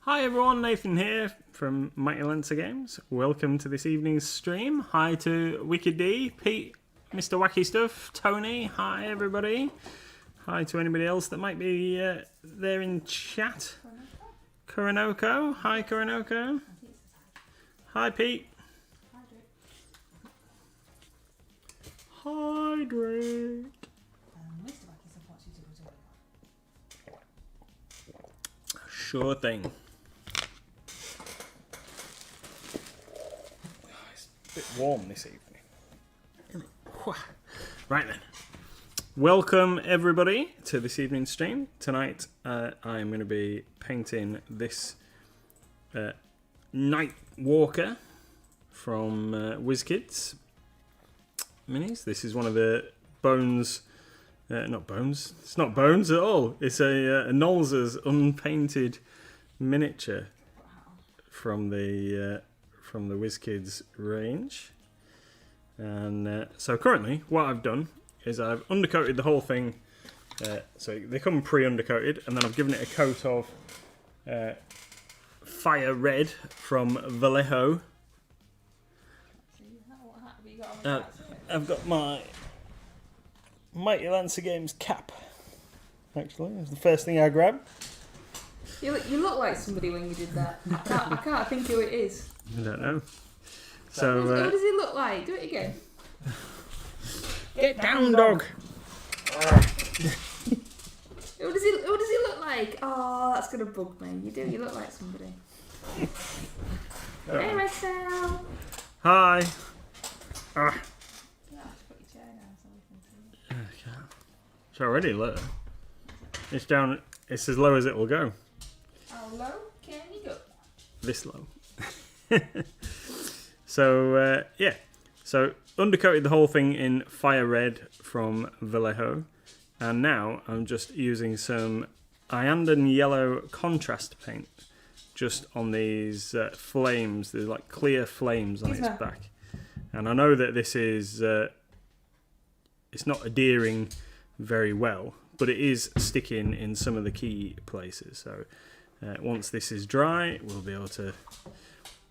Hi everyone, Nathan here from Mighty Lancer Games. Welcome to this evening's stream. Hi to Wicked D, Pete, Mr. Wacky Stuff, Tony. Hi everybody. Hi to anybody else that might be there in chat. Kuronoko. Hi Kuronoko. Hi Pete. Hydrate. Sure thing. It's a bit warm this evening. Right then. Welcome everybody to this evening's stream. Tonight I'm going to be painting this NightWalker from WizKids minis. This is one of the Bones, not Bones, it's not Bones at all. It's a Nolz's unpainted miniature from the WizKids range. And so currently what I've done is I've undercoated the whole thing, so they come pre-undercoated, and then I've given it a coat of Fire Red from Vallejo. I've got my Mighty Lancer Games cap, actually. It's the first thing I grabbed. You look like somebody when you did that. I can't think who it is. I don't know. So, what does he look like? Do it again. Get down, dog! What does he look like? Oh, that's going to bug me. You look like somebody. Hey, Marcel! Hi! It's already low. It's down. It's as low as it will go. How low can you go? This low. So yeah. So undercoated the whole thing in Fire Red from Vallejo, and now I'm just using some Iandan Yellow contrast paint just on these flames. There's like clear flames on its back, and I know that this is it's not adhering very well, but it is sticking in some of the key places. So once this is dry, we'll be able to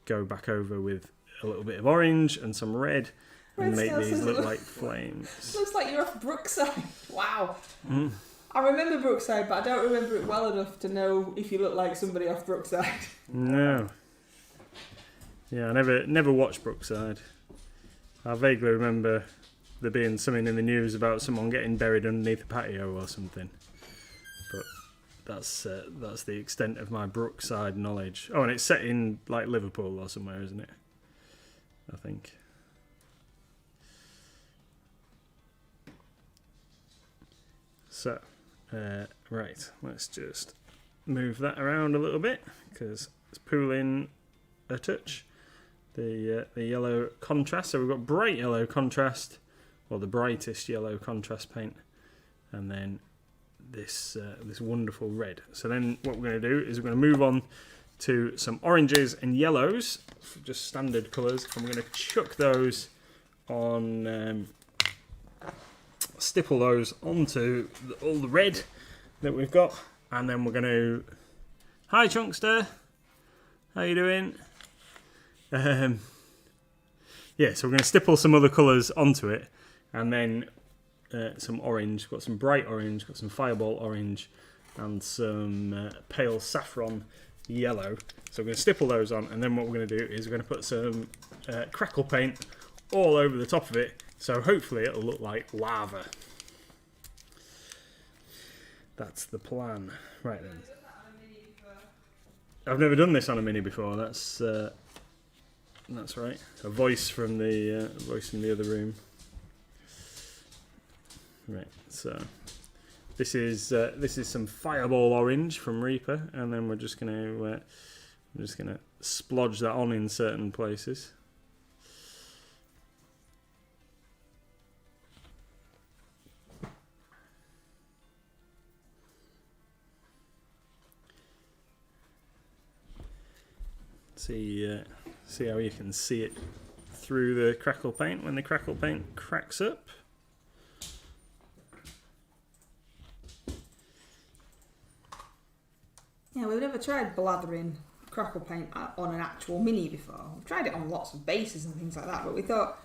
go back over with a little bit of orange and some red and make these look like flames. Looks like you're off Brookside. Wow. Mm. I remember Brookside, but I don't remember it well enough to know if you look like somebody off Brookside. No. Yeah, I never watched Brookside. I vaguely remember there being something in the news about someone getting buried underneath a patio or something, but that's the extent of my Brookside knowledge. Oh, and it's set in like Liverpool or somewhere, isn't it? I think. So, right, let's just move that around a little bit because it's pooling a touch. The yellow contrast. So we've got bright yellow contrast, or the brightest yellow contrast paint, and then this wonderful red. So then what we're going to do is we're going to move on to some oranges and yellows, just standard colours, and we're going to chuck those on, stipple those onto all the red that we've got, and then we're going to... Hi Chunkster, how you doing? Yeah, so we're going to stipple some other colours onto it, and then some orange. Got some bright orange, got some fireball orange, and some pale saffron yellow. So we're going to stipple those on, and then what we're going to do is we're going to put some Crackle paint all over the top of it, so hopefully it'll look like lava. That's the plan. Right then. I've never done this on a mini before. That's right. A voice from the other room. Right. So this is some fireball orange from Reaper, and then we're just gonna splodge that on in certain places. See how you can see it through the Crackle paint when the Crackle paint cracks up. Yeah, we've never tried blathering crackle paint on an actual mini before. We've tried it on lots of bases and things like that, but we thought,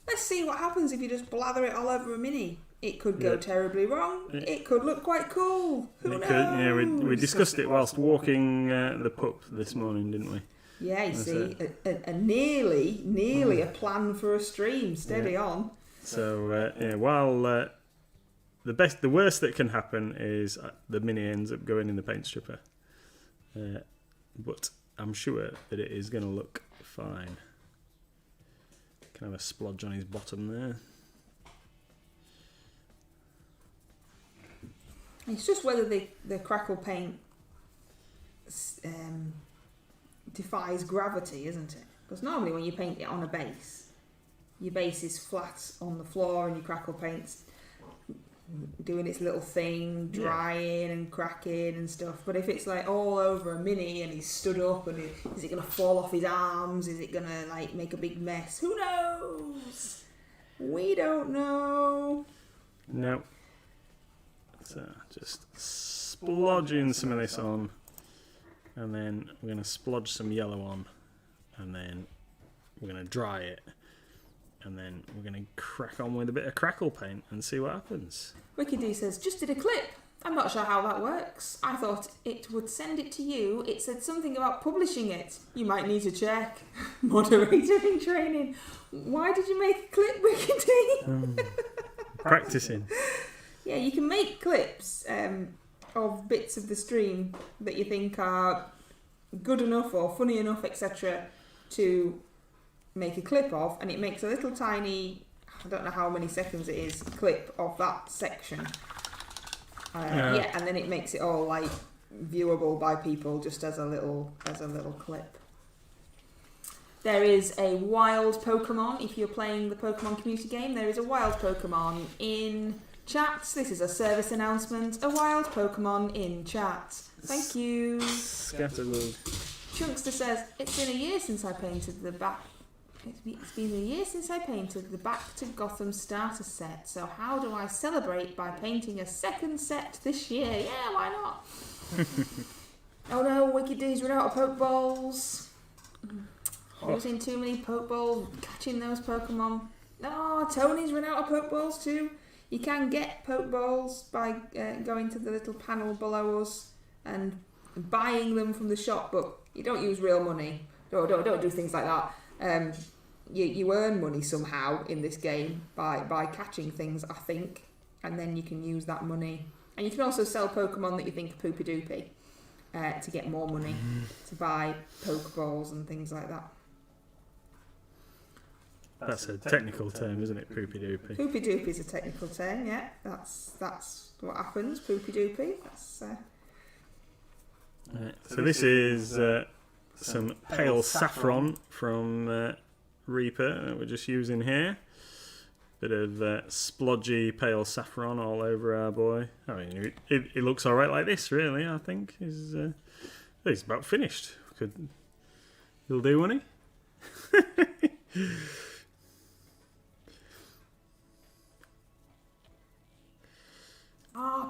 let's see what happens if you just blather it all over a mini. It could go terribly wrong. It could look quite cool. Who knows? Yeah, we discussed it whilst walking the pup this morning, didn't we? Yeah, you see, a nearly a plan for a stream. Steady on. So while the worst that can happen is the mini ends up going in the paint stripper, but I'm sure that it is going to look fine. Can have a splodge on his bottom there. It's just whether the crackle paint defies gravity, isn't it? Because normally when you paint it on a base, your base is flat on the floor and your crackle paint's doing its little thing, drying and cracking and stuff. But if it's like all over a mini and he's stood up and is it going to fall off his arms? Is it going to like make a big mess? Who knows? We don't know. No. So just splodging some of this on, and then we're going to splodge some yellow on, and then we're going to dry it, and then we're going to crack on with a bit of crackle paint and see what happens. Wicked D says, just did a clip. I'm not sure how that works. I thought it would send it to you. It said something about publishing it. You might need to check. Moderator in training. Why did you make a clip, Wicked D? Practicing. Yeah, you can make clips of bits of the stream that you think are good enough or funny enough, etc., to make a clip of, and it makes a little tiny, I don't know how many seconds it is, clip of that section. And then it makes it all like viewable by people just as a little clip. There is a wild Pokemon. If you're playing the Pokemon community game, there is a wild Pokemon in chat. This is a service announcement. A wild Pokemon in chat. Thank you. Scatterwood. Chunkster says, it's been a year since I painted the back. It's been a year since I painted the Back to Gotham starter set. So how do I celebrate by painting a second set this year? Yeah, why not? Oh no, Wicked D's run out of Pokeballs. Using too many Pokeballs, catching those Pokemon. No, Tony's run out of Pokeballs too. You can get Pokeballs by going to the little panel below us and buying them from the shop, but you don't use real money. Don't do things like that. You earn money somehow in this game by catching things, I think, and then you can use that money. And you can also sell Pokemon that you think are poopy doopy to get more money to buy Pokeballs and things like that. That's a technical term, isn't it? Poopy doopy. Poopy doopy is a technical term, yeah. That's what happens. Poopy doopy. So this is some pale saffron from Reaper that we're just using here. Bit of splodgy pale saffron all over our boy. I mean, it looks all right like this, really. I think he's about finished. He'll do, won't he?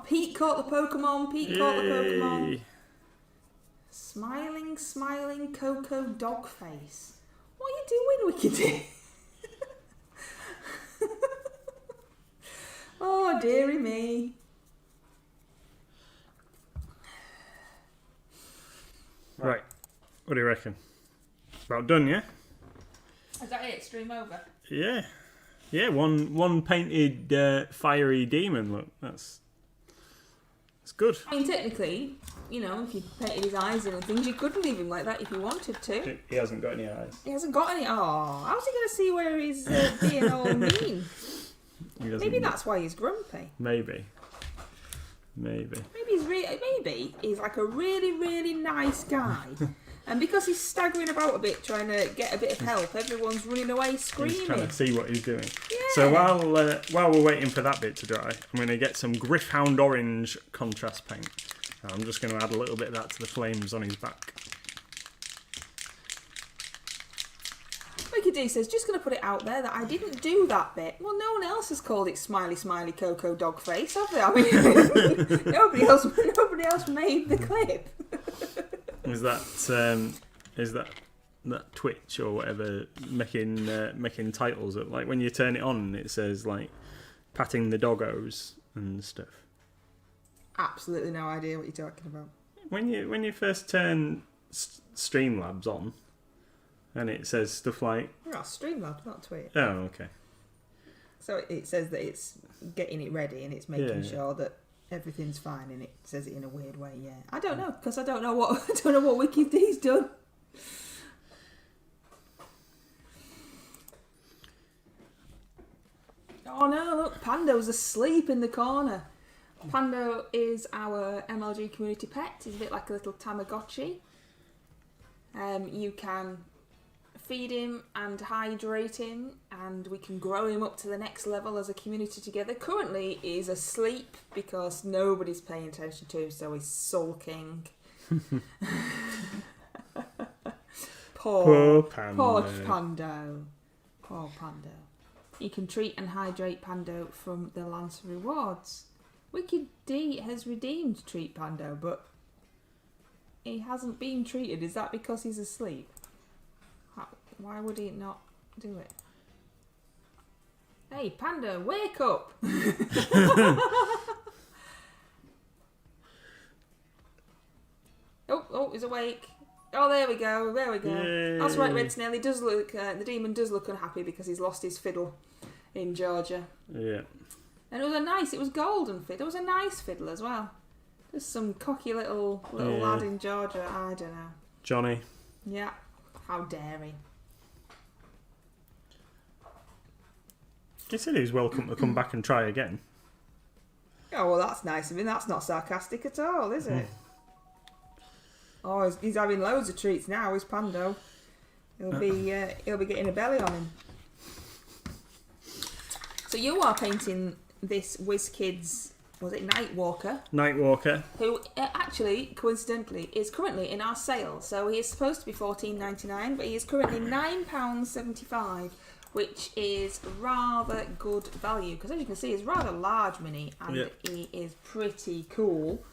Pete caught the Pokemon. Pete caught the Pokemon. Smiling Coco dog face. What are you doing, Wicked? Oh, dearie me. Right. What do you reckon? About done, yeah? Is that it? Stream over? Yeah. Yeah, one painted fiery demon. Look, that's good. I mean, technically, you know, if you painted his eyes in and things, you could leave him like that if you wanted to. He hasn't got any eyes. He hasn't got any. Oh, how's he going to see where he's being all mean? Maybe that's why he's grumpy. Maybe he's like a really nice guy. And because he's staggering about a bit, trying to get a bit of help, everyone's running away screaming. He's trying to see what he's doing. Yeah. So while we're waiting for that bit to dry, I'm going to get some Griffhound Orange contrast paint. I'm just going to add a little bit of that to the flames on his back. Wicked D says, just going to put it out there that I didn't do that bit. Well, no one else has called it smiley Coco dog face, have they? I mean, nobody else made the clip. Is that Twitch or whatever making titles up? Like when you turn it on, it says like patting the doggos and stuff. Absolutely no idea what you're talking about. When you first turn Streamlabs on, and it says stuff like... Oh, Streamlabs, not Twitch. Oh, okay. So it says that it's getting it ready and it's making sure that everything's fine, and it says it in a weird way. Yeah, I don't know because I don't know what WikiD's done. Oh no! Look, Pando's asleep in the corner. Pando is our MLG community pet. He's a bit like a little Tamagotchi. You can feed him and hydrate him, and we can grow him up to the next level as a community together. Currently, he's asleep because nobody's paying attention to him, so he's sulking. Poor Pando. Poor Pando. Poor Pando. You can treat and hydrate Pando from the Lance rewards. WikiD has redeemed Treat Pando, but he hasn't been treated. Is that because he's asleep? Why would he not do it? Hey, Panda, wake up! Oh, he's awake. Oh, there we go. Yay. That's right, Red Snail. He does look. The demon does look unhappy because he's lost his fiddle in Georgia. Yeah. And it was golden fiddle. It was a nice fiddle as well. Just some cocky little lad in Georgia. I don't know. Johnny. Yeah. How dare he? He said he was welcome to come back and try again. Oh, well, that's nice of him. That's not sarcastic at all, is it? Oh, he's having loads of treats now, is Pando. He'll be getting a belly on him. So you are painting this WizKids, was it NightWalker? NightWalker. Who actually, coincidentally, is currently in our sale. So he is supposed to be $14.99, but he is currently £9.75, which is rather good value. Because as you can see, he's rather large mini, and he is pretty cool.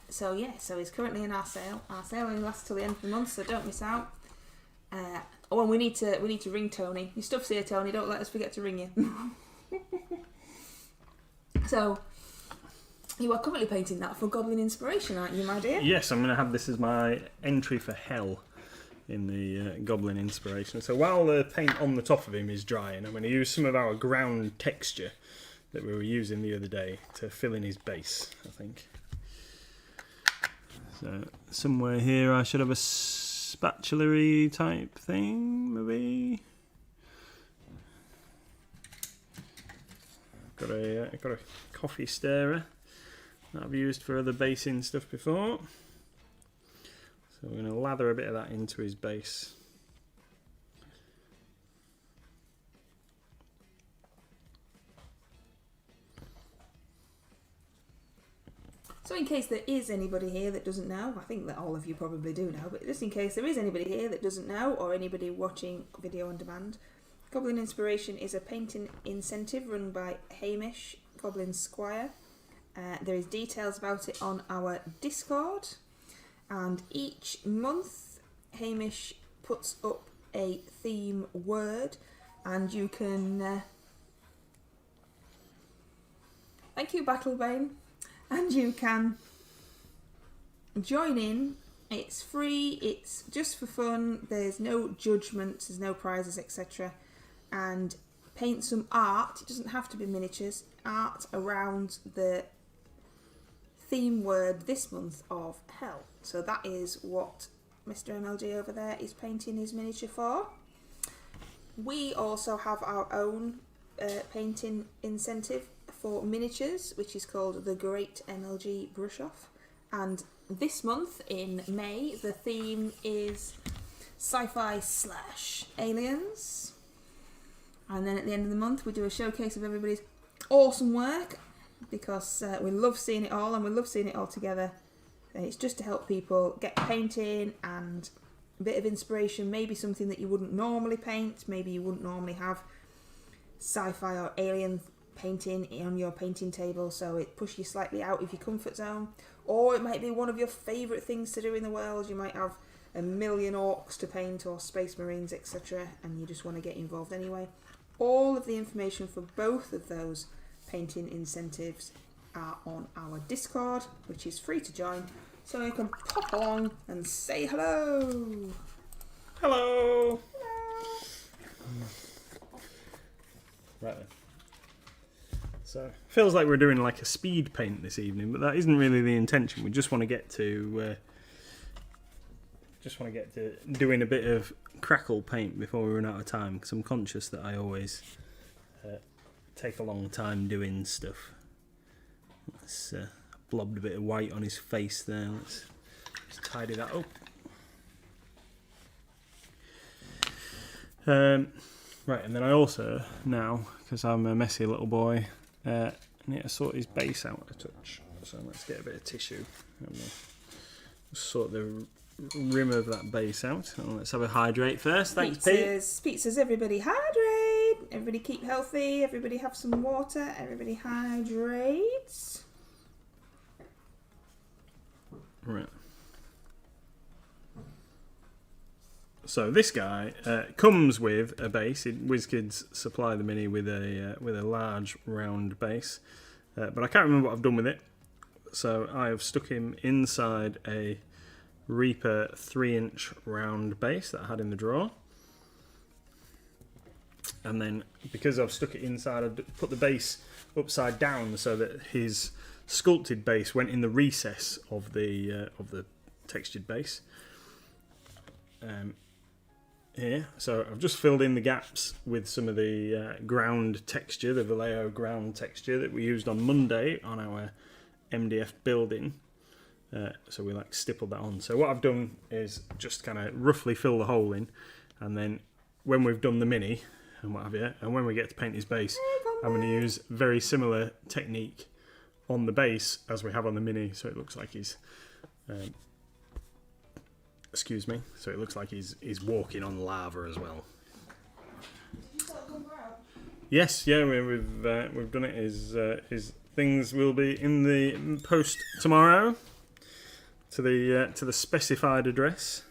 So he's currently in our sale. Our sale only lasts till the end of the month, so don't miss out. And we need to ring Tony. Your stuff's here, Tony. Don't let us forget to ring you. So, you are currently painting that for Goblin Inspiration, aren't you, my dear? Yes, I'm going to have this as my entry for hell in the Goblin Inspiration. So while the paint on the top of him is drying, I'm going to use some of our ground texture that we were using the other day to fill in his base, I think. So somewhere here I should have a spatula-y type thing, maybe. Got a coffee stirrer that I've used for other basing stuff before. So we're going to lather a bit of that into his base. So in case there is anybody here that doesn't know, I think that all of you probably do know, but just in case there is anybody here that doesn't know, or anybody watching video on demand, Goblin Inspiration is a painting incentive run by Hamish, Goblin Squire. There is details about it on our Discord, and each month Hamish puts up a theme word, and you can... Thank you, Battlebane. And you can join in. It's free, it's just for fun, there's no judgments, there's no prizes, etc. And paint some art, it doesn't have to be miniatures, art around the theme word this month of hell. So that is what Mr. MLG over there is painting his miniature for. We also have our own painting incentive for miniatures, which is called the Great MLG Brush Off. And this month in May, the theme is sci-fi / aliens. And then at the end of the month, we do a showcase of everybody's awesome work, because we love seeing it all, and we love seeing it all together. And it's just to help people get painting and a bit of inspiration, maybe something that you wouldn't normally paint, maybe you wouldn't normally have sci-fi or alien painting on your painting table, so it pushes you slightly out of your comfort zone. Or it might be one of your favourite things to do in the world. You might have a million orcs to paint or space marines, etc., and you just want to get involved anyway. All of the information for both of those painting incentives are on our Discord, which is free to join, so you can pop along and say hello. Hello. Right then. So feels like we're doing like a speed paint this evening, but that isn't really the intention. We just want to get to doing a bit of Crackle paint before we run out of time, because I'm conscious that I always take a long time doing stuff. Let's blobbed a bit of white on his face there. Let's tidy that up. Right, and then I also now, because I'm a messy little boy, need to sort his base out a touch. So let's get a bit of tissue and we'll sort the rim of that base out. And let's have a hydrate first. Thanks, Pete. Pizzas, everybody hydrate. Everybody keep healthy. Everybody have some water. Everybody hydrate. Right. So this guy comes with a base. WizKids supply the Mini with a large round base, but I can't remember what I've done with it. So I have stuck him inside a Reaper 3-inch round base that I had in the drawer, and then because I've stuck it inside, I've put the base upside down so that his sculpted base went in the recess of the textured base. Here, so I've just filled in the gaps with some of the ground texture, the Vallejo ground texture that we used on Monday on our MDF building. So we like stippled that on. So what I've done is just kind of roughly fill the hole in, and then when we've done the Mini and what have you, and when we get to paint his base, I'm going to use very similar technique on the base as we have on the Mini, so it looks like he's so it looks like he's walking on lava as well. Yes, yeah, we've done it. His things will be in the post tomorrow to the specified address.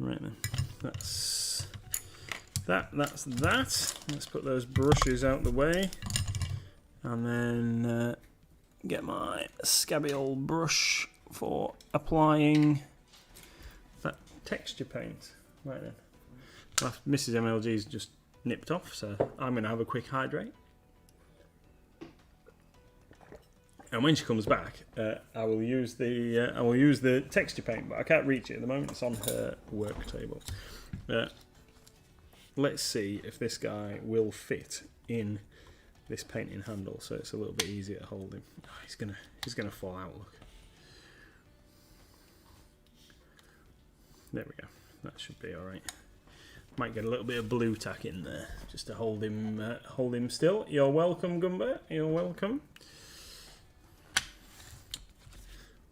Right then, that's that. Let's put those brushes out the way, and then get my scabby old brush for applying that texture paint. Right then, well, Mrs. MLG's just nipped off, so I'm going to have a quick hydrate. And when she comes back, I will use the texture paint, but I can't reach it at the moment. It's on her work table. Let's see if this guy will fit in this painting handle, so it's a little bit easier to hold him. Oh, he's gonna fall out. Look. There we go. That should be all right. Might get a little bit of blue tack in there just to hold him still. You're welcome, Gumba. You're welcome.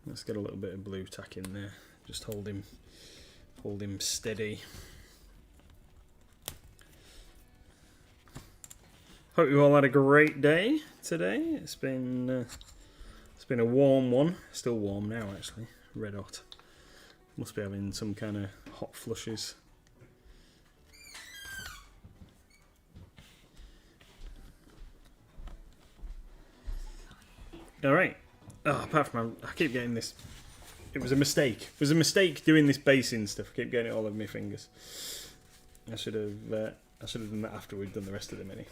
Let's get a little bit of blue tack in there. Just hold him steady. Hope you all had a great day today. It's been a warm one. Still warm now, actually. Red hot. Must be having some kind of hot flushes. All right. Oh, apart from I keep getting this. It was a mistake. It was a mistake doing this basing stuff. I keep getting it all over my fingers. I should have done that after we'd done the rest of the Mini.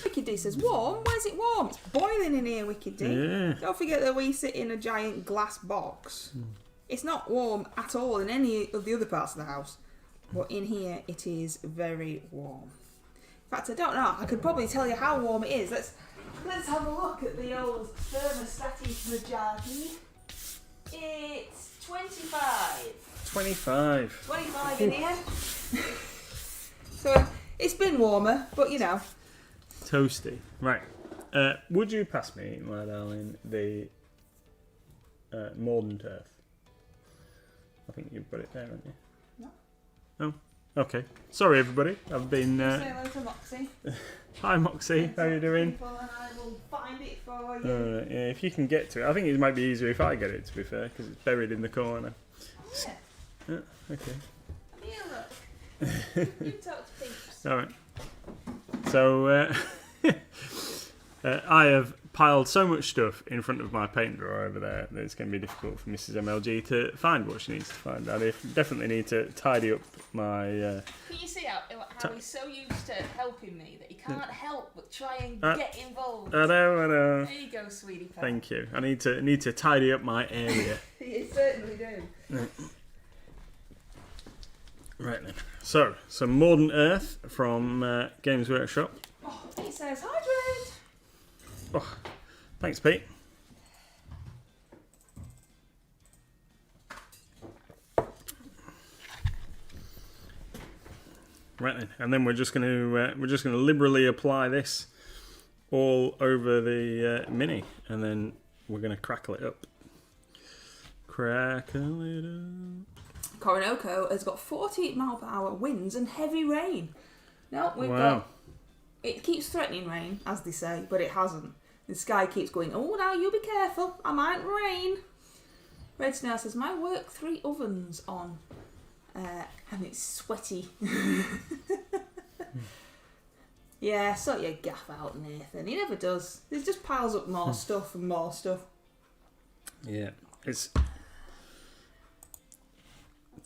Wicked D says, warm? Where's it warm? It's boiling in here, Wicked D. Yeah. Don't forget that we sit in a giant glass box. It's not warm at all in any of the other parts of the house. But in here, it is very warm. In fact, I don't know. I could probably tell you how warm it is. Let's have a look at the old thermostatic majagi. It's 25. 25. 25 in here. So it's been warmer, but you know. Toasty. Right. Would you pass me, my darling, the Morden Turf? I think you've got it there, haven't you? No. Oh. Okay. Sorry, everybody. I've been. Say hello to Moxie. Hi, Moxie. How are you doing? And I will find it for you. Yeah, if you can get to it. I think it might be easier if I get it, to be fair, because it's buried in the corner. Yeah. Yeah, okay. Here, look. You talk to peeps. All right. So, I have piled so much stuff in front of my paint drawer over there that it's going to be difficult for Mrs. MLG to find what she needs to find. I definitely need to tidy up my... Can you see how he's so used to helping me that he can't help but try and get involved? I know. There you go, sweetie pie. Thank you. I need to tidy up my area. You certainly do. Right then. So, some Modern Earth from Games Workshop. Oh, it says hydrate. Oh, thanks, Pete. Right then, and then we're just going to liberally apply this all over the mini, and then we're going to crackle it up. Crackle it up. Coronoko has got 40 mile per hour winds and heavy rain. No, we've Wow. got. It keeps threatening rain, as they say, but it hasn't. The sky keeps going, oh, now you be careful, I might rain. Red Snail says, my work 3 ovens on, and it's sweaty. Yeah, sort your gaff out, Nathan. He never does. He just piles up more stuff and more stuff. Yeah, it's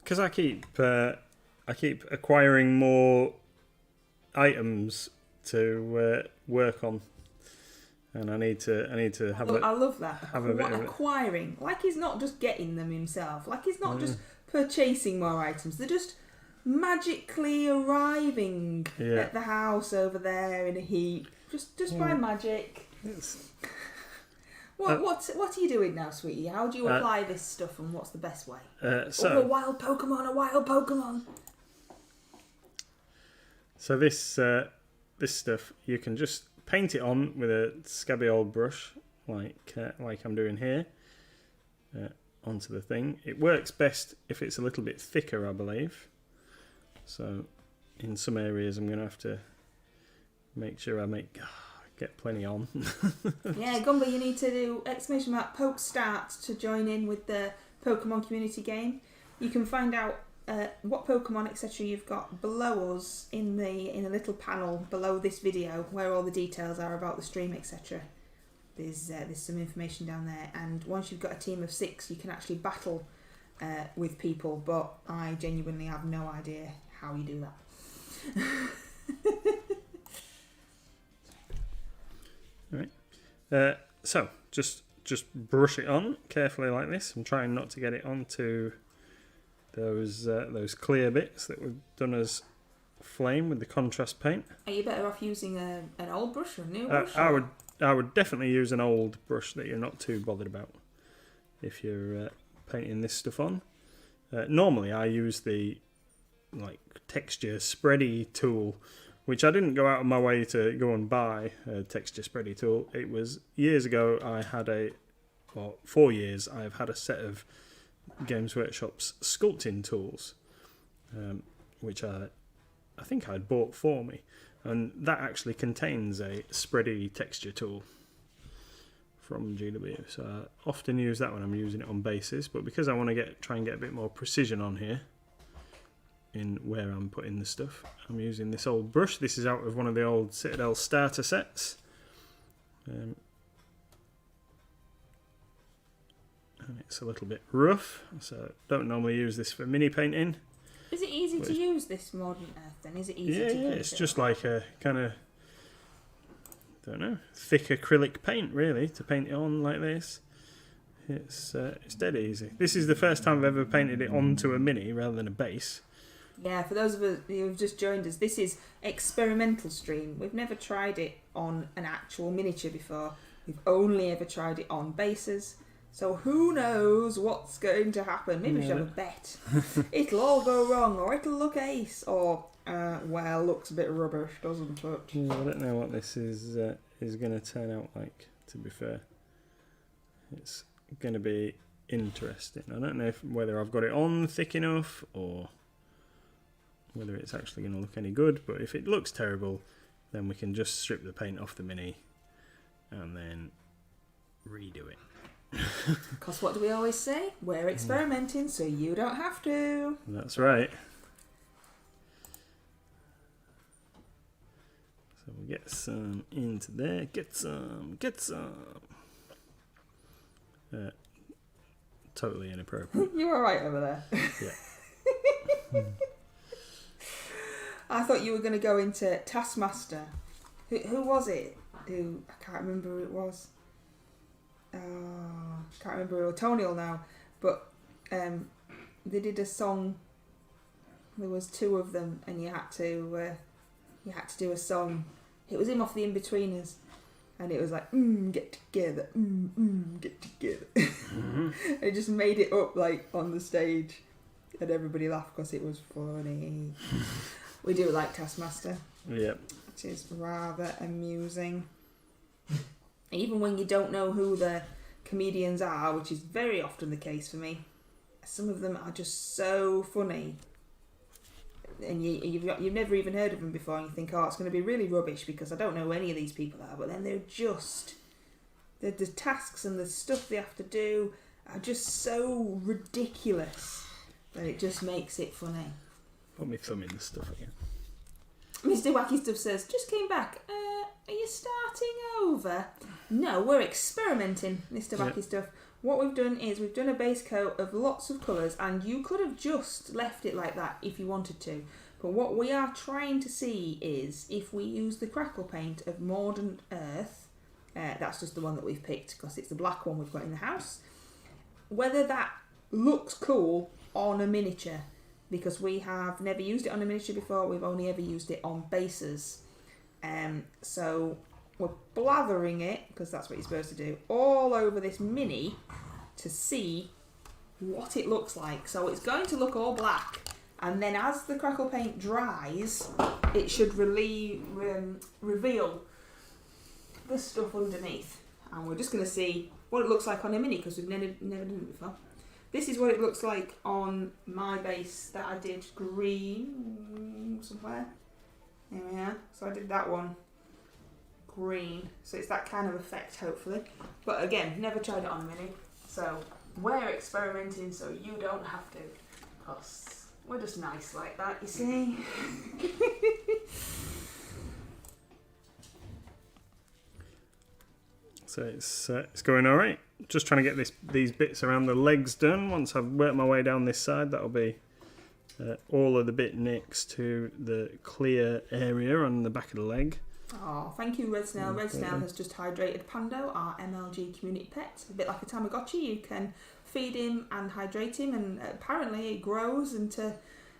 because I keep acquiring more items to work on, and I need to have I love that. have a bit of it. Acquiring, like he's not just getting them himself. Like he's not just purchasing more items. They're just magically arriving at the house over there in a heap, just by magic. What are you doing now, sweetie? How do you apply this stuff, and what's the best way? A wild Pokemon. So this stuff you can just paint it on with a scabby old brush, like I'm doing here, onto the thing. It works best if it's a little bit thicker, I believe. So in some areas I'm going to have to make sure I get plenty on. Yeah, Gumby, you need to do !poke start to join in with the Pokemon community game. You can find out what Pokemon etc. you've got below us in a little panel below this video where all the details are about the stream etc. There's some information down there, and once you've got a team of 6 you can actually battle with people, but I genuinely have no idea how you do that. Alright. So just brush it on carefully like this. I'm trying not to get it onto those clear bits that we've done as flame with the contrast paint. Are you better off using an old brush or a new brush? I would definitely use an old brush that you're not too bothered about if you're painting this stuff on. Normally I use the texture spready tool, which I didn't go out of my way to go and buy a texture spready tool. It was years ago. 4 years I've had a set of Games Workshop's sculpting tools, which I think I'd bought for me, and that actually contains a spready texture tool from GW. So I often use that when I'm using it on bases, but because I want to try and get a bit more precision on here in where I'm putting the stuff, I'm using this old brush. This is out of one of the old Citadel starter sets, and it's a little bit rough, so don't normally use this for mini painting. Is it easy to use this Modern Earth then? Is it easy to use? Yeah, it's just like a kind of, thick acrylic paint really to paint it on like this. It's dead easy. This is the first time I've ever painted it onto a mini rather than a base. Yeah, for those of us who have just joined us, this is experimental stream. We've never tried it on an actual miniature before. We've only ever tried it on bases. So who knows what's going to happen? Maybe we should have a bet. It'll all go wrong, or it'll look ace, or looks a bit rubbish, doesn't it? I don't know what this is going to turn out like. To be fair, it's going to be interesting. I don't know whether I've got it on thick enough or whether it's actually going to look any good. But if it looks terrible, then we can just strip the paint off the Mini and then redo it. Because what do we always say? We're experimenting so you don't have to. That's right. So we'll get some into there. Get some. Totally inappropriate. You were right over there. Yeah. I thought you were going to go into Taskmaster. Who was it? I can't remember who it was. Can't remember who. Tonial now. But they did a song. There was 2 of them, and you had to do a song. It was him off the In-Betweeners, and it was like get together, get together. Mm-hmm. It just made it up like on the stage, and everybody laughed because it was funny. We do like Taskmaster. Yep. Which is rather amusing. Even when you don't know who the comedians are, which is very often the case for me, some of them are just so funny. And you've never even heard of them before, and you think, oh, it's going to be really rubbish because I don't know who any of these people are. But then the tasks and the stuff they have to do are just so ridiculous that it just makes it funny. Put my thumb in the stuff again. Mr. Wacky Stuff says, just came back. Are you starting over? No, we're experimenting, Mr. Wacky Stuff. What we've done is we've done a base coat of lots of colours, and you could have just left it like that if you wanted to. But what we are trying to see is if we use the Crackle paint of Modern Earth, that's just the one that we've picked because it's the black one we've got in the house, whether that looks cool on a miniature, because we have never used it on a miniature before, we've only ever used it on bases. So we're blathering it, because that's what you're supposed to do, all over this Mini to see what it looks like. So it's going to look all black, and then as the Crackle paint dries, it should reveal the stuff underneath. And we're just going to see what it looks like on a Mini, because we've never done it before. This is what it looks like on my base that I did green somewhere. There we are. So I did that one green. So it's that kind of effect, hopefully. But again, never tried it on a Mini. So we're experimenting so you don't have to. Because we're just nice like that, you see. So it's going all right. Just trying to get these bits around the legs done. Once I've worked my way down this side, that'll be all of the bit next to the clear area on the back of the leg. Oh, thank you, Red Snail. Red Snail has just hydrated Pando, our MLG community pet. A bit like a Tamagotchi, you can feed him and hydrate him, and apparently it grows into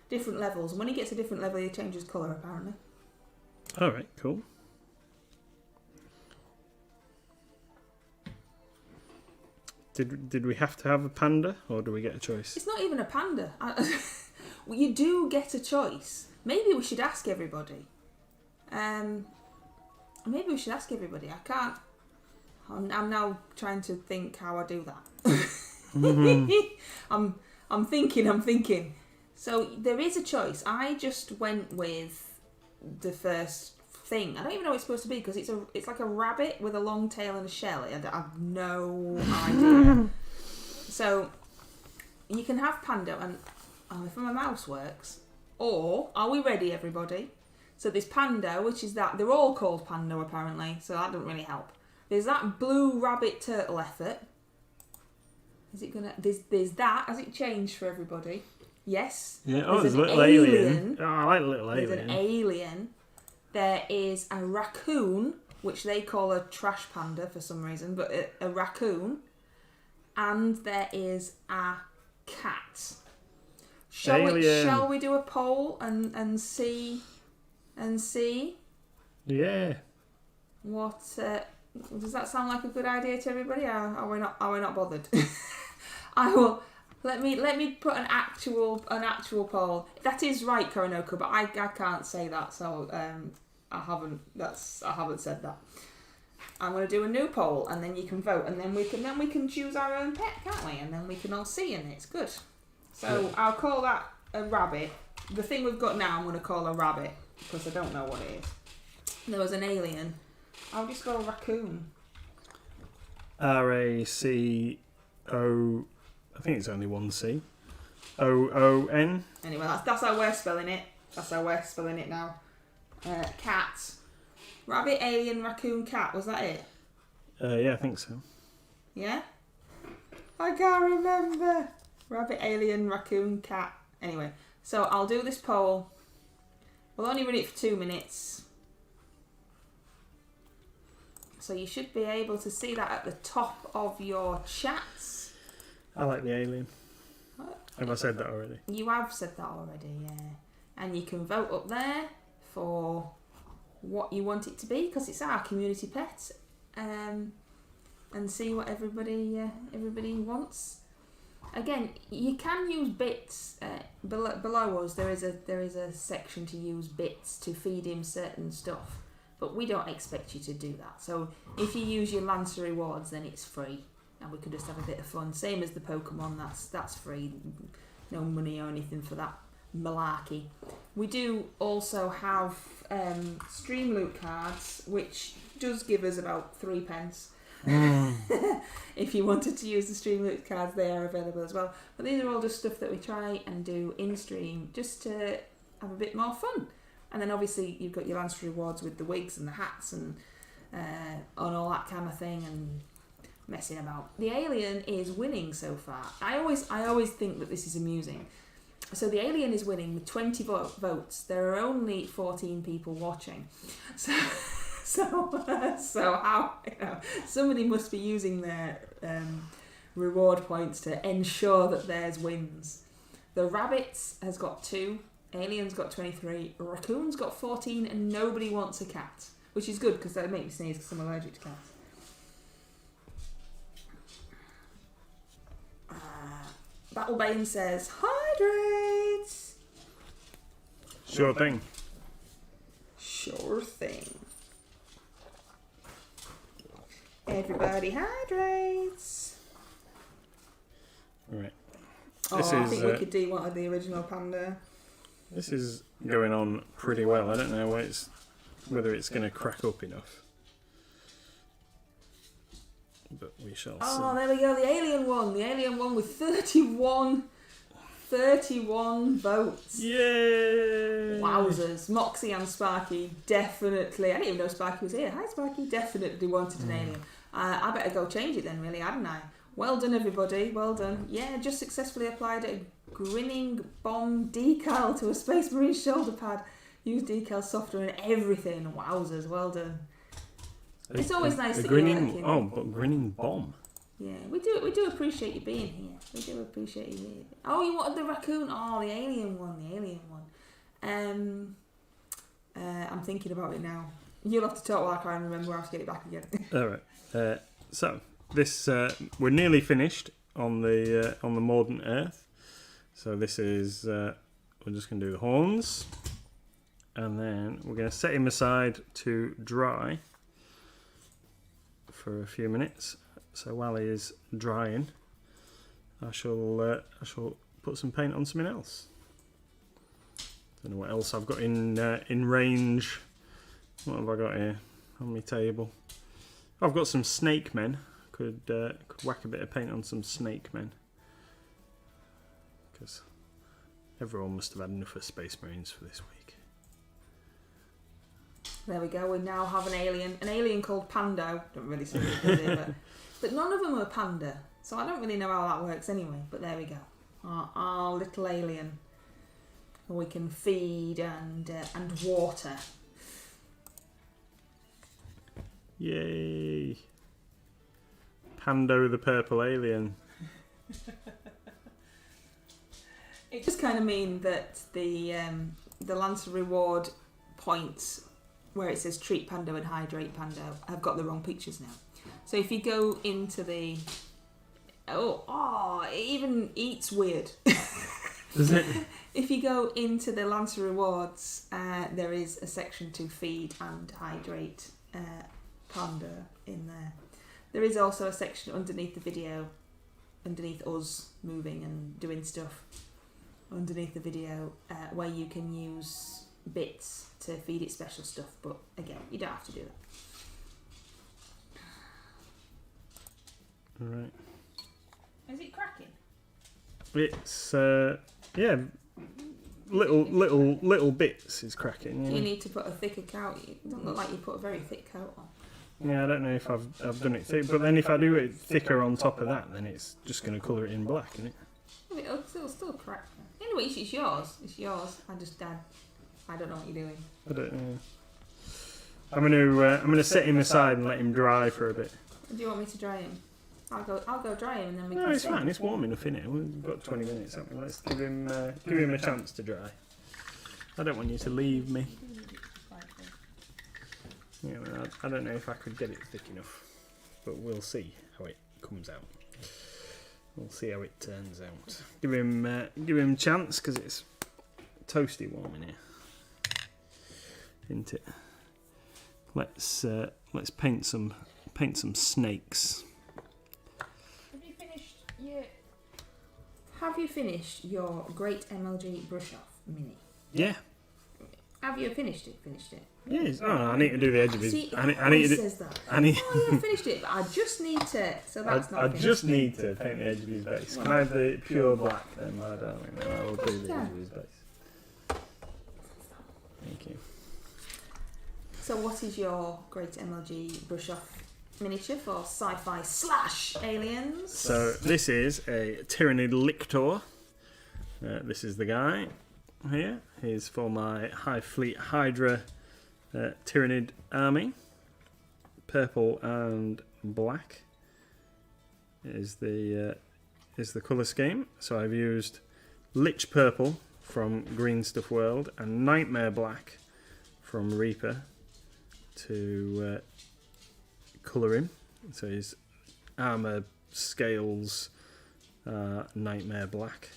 different levels. And when he gets a different level, he changes colour, apparently. All right, cool. Did we have to have a panda, or do we get a choice? It's not even a panda. Well, you do get a choice. Maybe we should ask everybody. Maybe we should ask everybody. I can't. I'm now trying to think how I do that. Mm-hmm. I'm thinking. So there is a choice. I just went with the first thing. I don't even know what it's supposed to be, because it's like a rabbit with a long tail and a shell. I have no idea. So you can have Pando, and if my mouse works. Or are we ready, everybody? So there's Pando, which is that they're all called Pando apparently, so that doesn't really help. There's that blue rabbit turtle effort. Is it gonna? There's that. Has it changed for everybody? Yes. Yeah. Oh, there's a little alien. Oh, I like little alien. There's an alien. There is a raccoon, which they call a trash panda for some reason, but a raccoon. And there is a cat. Shall we do a poll and see? Yeah. What does that sound like a good idea to everybody? Or are we not bothered? I will. Let me put an actual poll. That is right, Koronoka, but I can't say that, so I haven't said that. I'm going to do a new poll, and then you can vote, and then we can choose our own pet, can't we? And then we can all see, and it's good. So I'll call that a rabbit. the thing we've got now I'm going to call a rabbit because I don't know what it is. There was an alien. I'll just go raccoon. R-A-C-O... I think it's only one C. O-O-N. Anyway, that's how we're spelling it. That's how we're spelling it now. Cat. Rabbit, alien, raccoon, cat. Was that it? Yeah, I think so. Yeah? I can't remember. Rabbit, alien, raccoon, cat. Anyway, so I'll do this poll. We'll only run it for 2 minutes. So you should be able to see that at the top of your chats. I like the alien. Have I said that already? You have said that already, yeah. And you can vote up there for what you want it to be because it's our community pet. And see what everybody wants. Again, you can use bits below us. There is a section to use bits to feed him certain stuff, but we don't expect you to do that. So if you use your Lancer rewards, then it's free, and we can just have a bit of fun. Same as the Pokemon, that's free, no money or anything for that malarkey. We do also have Stream Loot cards, which does give us about 3p. If you wanted to use the Stream Loot cards, they are available as well. But these are all just stuff that we try and do in stream just to have a bit more fun. And then obviously you've got your Lancer rewards with the wigs and the hats and all that kind of thing and messing about. The alien is winning so far. I always think that this is amusing. So the alien is winning with 20 votes. There are only 14 people watching. So how, somebody must be using their reward points to ensure that theirs wins. The rabbits has got 2, alien's got 23, raccoon's got 14, and nobody wants a cat, which is good because that makes me sneeze because I'm allergic to cats. Battlebane says hydrate. Sure thing. Sure thing. Everybody hydrates. Right. I think Wicked D wanted the original panda. This is going on pretty well. I don't know whether it's going to crack up enough. But we shall see. Oh, there we go. The alien won. The alien won with 31 votes. Yay! Wowzers. Moxie and Sparky definitely... I didn't even know Sparky was here. Hi, Sparky. Definitely wanted an alien. I better go change it then, really, hadn't I? Well done, everybody. Well done. Yeah, just successfully applied a grinning bomb decal to a Space Marine shoulder pad. Used decal software and everything. Wowzers. Well done. It's always nice that grinning, you're working. Oh, but grinning bomb. Yeah, we do appreciate you being here. We do appreciate you being here. Oh, you wanted the raccoon? Oh, the alien one. I'm thinking about it now. You'll have to talk while I try and remember how to get it back again. Alright. So this we're nearly finished on the modern Earth. So this is we're just gonna do the horns. And then we're gonna set him aside to dry for a few minutes. So while he is drying, I shall put some paint on something else. Don't know what else I've got in range. What have I got here on my table? I've got some snake men. Could whack a bit of paint on some snake men. Because everyone must have had enough of Space Marines for this week. There we go. We now have an alien called Pando. Don't really see what it is, but none of them are panda, so I don't really know how that works anyway. But there we go. Our little alien, who we can feed and water. Yay! Pando the purple alien. It just kind of means that the Lancer reward points where it says treat Pando and hydrate Pando have got the wrong pictures now. So if you go into the... Oh, it even eats weird. Does it? If you go into the Lancer rewards, there is a section to feed and hydrate Panda in there. There is also a section underneath the video, underneath us moving and doing stuff. underneath the video where you can use bits to feed it special stuff, but again, you don't have to do that. Right. Is it cracking? It's yeah, little bits is cracking. Yeah. You need to put a thicker coat. It doesn't look like you put a very thick coat on. Yeah, I don't know if I've done it thick, but then if I do it thicker on top of that, then it's just going to colour it in black, isn't it? Well, it'll still crack. Anyway, it's yours. It's yours. I don't know what you're doing. I don't know. I'm gonna set him aside and let him dry for a bit. Do you want me to dry him? I'll go dry him and then we can. No, it's fine. It's warm enough, innit? We've got 20 minutes. Haven't we? Let's give him a chance to dry. I don't want you to leave me. Yeah, well, I don't know if I could get it thick enough, but we'll see how it comes out. We'll see how it turns out. Give him a chance because it's toasty warm in here, isn't it? Let's paint some snakes. Have you finished your Great MLG Brush Off Mini? Yeah. Have you finished it? Yes. Oh, I need to do the edge of his. See, I need to. says that. I need. Oh, yeah, I finished it, but I just need to. So that's not. I finished. just need to paint the edge of his base. Can I have the pure black then, my darling? Then I will do the edge of his base. Thank you. So, what is your Great MLG Brush Off miniature for sci-fi / aliens? So this is a Tyrannid Lictor. This is the guy here. He's for my High Fleet Hydra Tyrannid army. Purple and black is the colour scheme. So I've used Lich Purple from Green Stuff World and Nightmare Black from Reaper to colour him. So his armour scales Nightmare Black,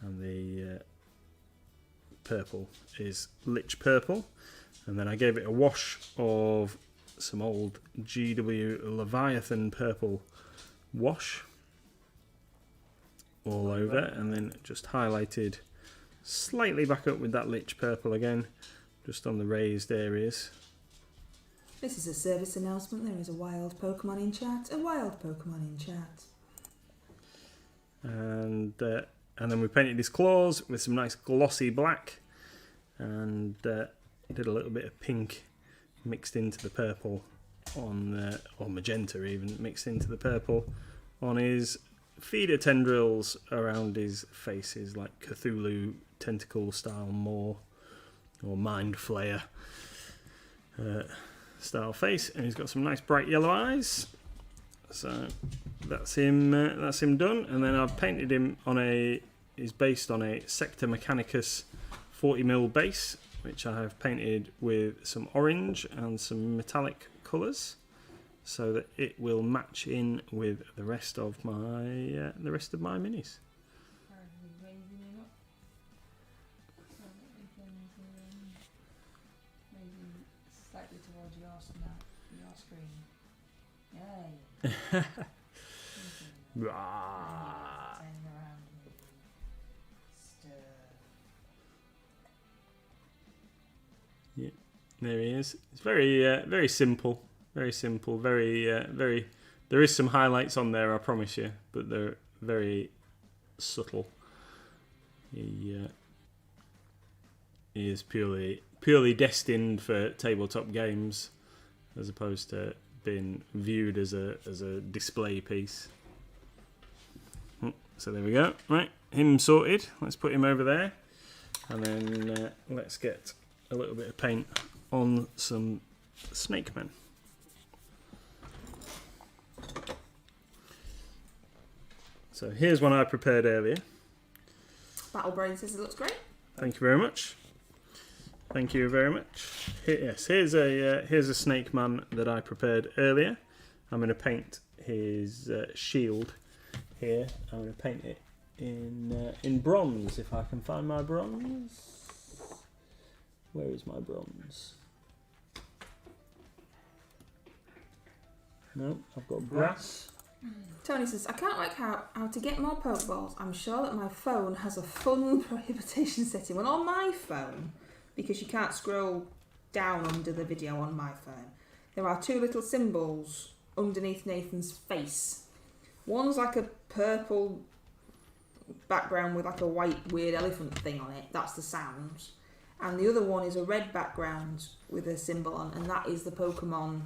and the purple is Lich Purple. And then I gave it a wash of some old GW Leviathan Purple wash all over, and then just highlighted slightly back up with that Lich Purple again, just on the raised areas. This is a service announcement. There is a wild Pokemon in chat. A wild Pokemon in chat. And then we painted his claws with some nice glossy black, and did a little bit of pink mixed into the purple on, or magenta even, mixed into the purple on his feeder tendrils around his faces, like Cthulhu tentacle style maw or mind flayer style face, and he's got some nice bright yellow eyes. So that's him done. And then I've painted him on he's based on a Sector Mechanicus 40mm base, which I have painted with some orange and some metallic colours, so that it will match in with the rest of my minis. Slightly towards your screen. Yay. Rah. Turn around and stir. Yeah, there he is. It's very simple, very simple, very. There is some highlights on there, I promise you, but they're very subtle. He is purely destined for tabletop games, as opposed to being viewed as a display piece. So there we go. Right, him sorted. Let's put him over there, and then let's get a little bit of paint on some snake men. So here's one I prepared earlier. Battlebrain says it looks great. Thank you very much. Thank you very much. Here's a snake man that I prepared earlier. I'm going to paint his shield here. I'm going to paint it in bronze, if I can find my bronze. Where is my bronze? No, I've got brass. Tony says, I can't work out how to get more Pokeballs. I'm sure that my phone has a fun prohibition setting. Well, on my phone, because you can't scroll down under the video on my phone, there are two little symbols underneath Nathan's face. One's like a purple background with like a white weird elephant thing on it. That's the sounds. And the other one is a red background with a symbol on, and that is the Pokemon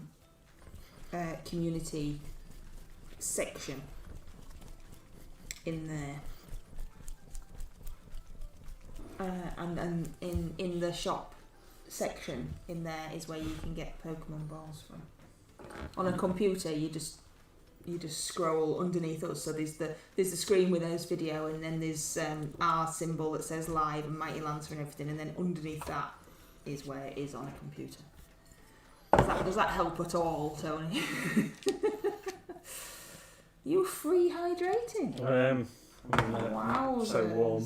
community section in there. And in the shop section in there is where you can get Pokemon balls from. On a computer, you just scroll underneath us. So there's the screen with us video, and then there's our symbol that says live and Mighty Lancer and everything, and then underneath that is where it is on a computer. Does that help at all, Tony? You free hydrating? Wow. So warm.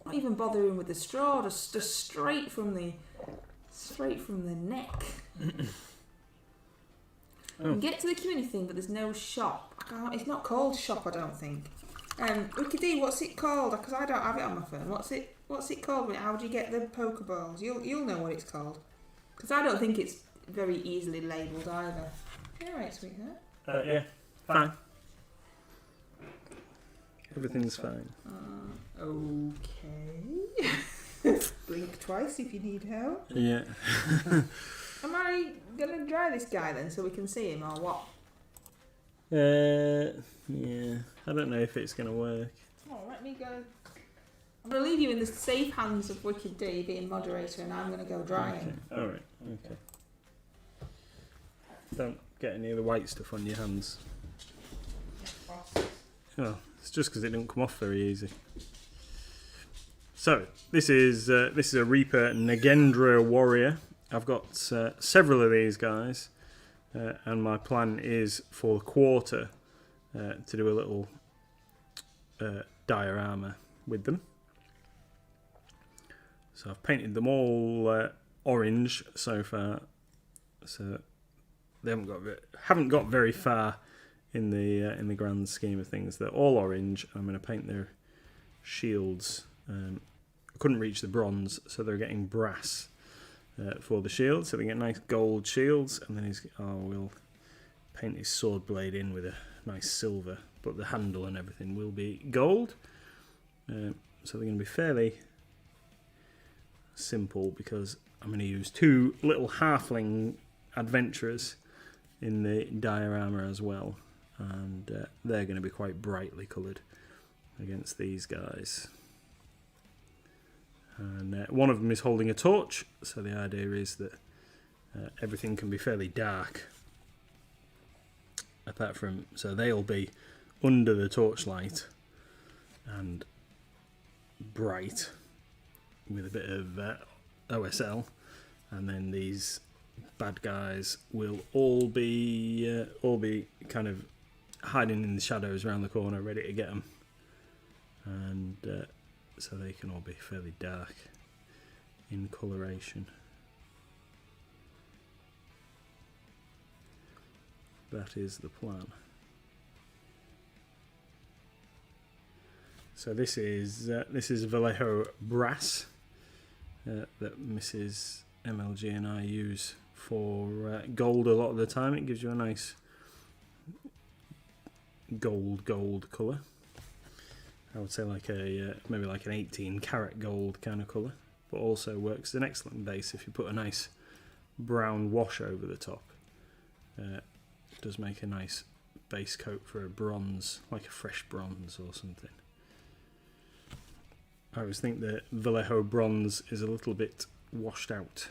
Not even bothering with the straw, just straight from the neck. You can get to the community thing, but there's no shop. It's not called shop, I don't think. Ricky D, what's it called? Because I don't have it on my phone. What's it called? How do you get the Pokeballs? You'll know what it's called. Because I don't think it's very easily labelled either. You alright, sweetheart? Yeah, fine. Everything's fine. Okay. Blink twice if you need help. Yeah. Am I gonna dry this guy then so we can see him, or what? Yeah. I don't know if it's gonna work. Oh, let me go. I'm gonna leave you in the safe hands of Wicked D being moderator, and I'm gonna go dry him. Okay. Alright, okay. Don't get any of the white stuff on your hands. Oh, it's just because it don't come off very easy. So, this is a Reaper Nagendra Warrior. I've got several of these guys, and my plan is for the quarter to do a little diorama with them. So I've painted them all orange so far, so they haven't got very far in the grand scheme of things. They're all orange. I'm going to paint their shields. I couldn't reach the bronze, so they're getting brass for the shield. So they get nice gold shields, and then we'll paint his sword blade in with a nice silver, but the handle and everything will be gold. So they're going to be fairly simple because I'm going to use two little halfling adventurers in the diorama as well, and they're going to be quite brightly coloured against these guys. And one of them is holding a torch, so the idea is that everything can be fairly dark. So they'll be under the torchlight and bright with a bit of OSL, and then these bad guys will all be kind of hiding in the shadows around the corner, ready to get them, and so they can all be fairly dark in coloration. That is the plan. So this is Vallejo brass that Mrs. MLG and I use for gold a lot of the time. It gives you a nice gold colour. I would say like maybe like an 18 karat gold kind of colour, but also works as an excellent base if you put a nice brown wash over the top. It does make a nice base coat for a bronze, like a fresh bronze or something. I always think that Vallejo bronze is a little bit washed out.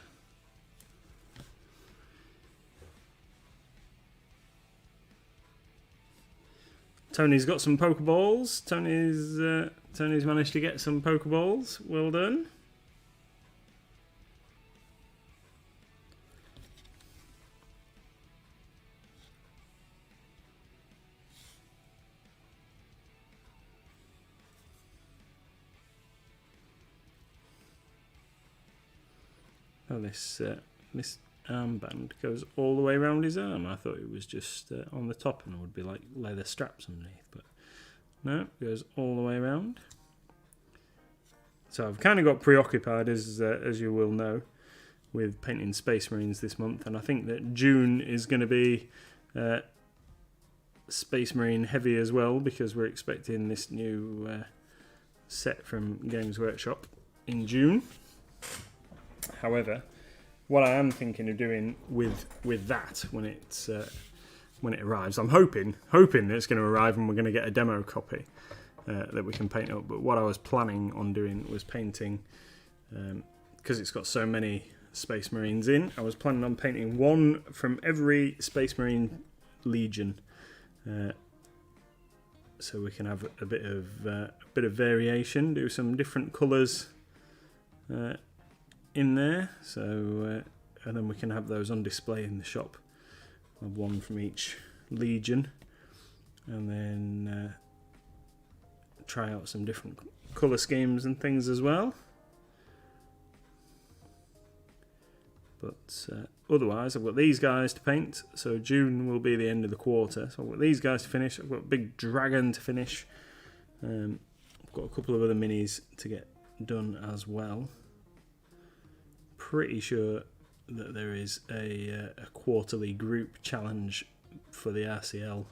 Tony's got some Pokeballs. Tony's managed to get some Pokeballs. Well done. Oh, this armband goes all the way around his arm. I thought it was just on the top and would be like leather straps underneath, but no, it goes all the way around. So I've kind of got preoccupied, as you will know, with painting Space Marines this month, and I think that June is going to be Space Marine heavy as well, because we're expecting this new set from Games Workshop in June. However, what I am thinking of doing with that when it arrives, I'm hoping that it's going to arrive and we're going to get a demo copy that we can paint up. But what I was planning on doing was painting, because it's got so many Space Marines in, I was planning on painting one from every Space Marine Legion, so we can have a bit of variation, do some different colours in there, so and then we can have those on display in the shop. I'll have one from each Legion, and then try out some different colour schemes and things as well. But otherwise, I've got these guys to paint, so June will be the end of the quarter. So I've got these guys to finish, I've got a big dragon to finish, I've got a couple of other minis to get done as well. Pretty sure that there is a quarterly group challenge for the RCL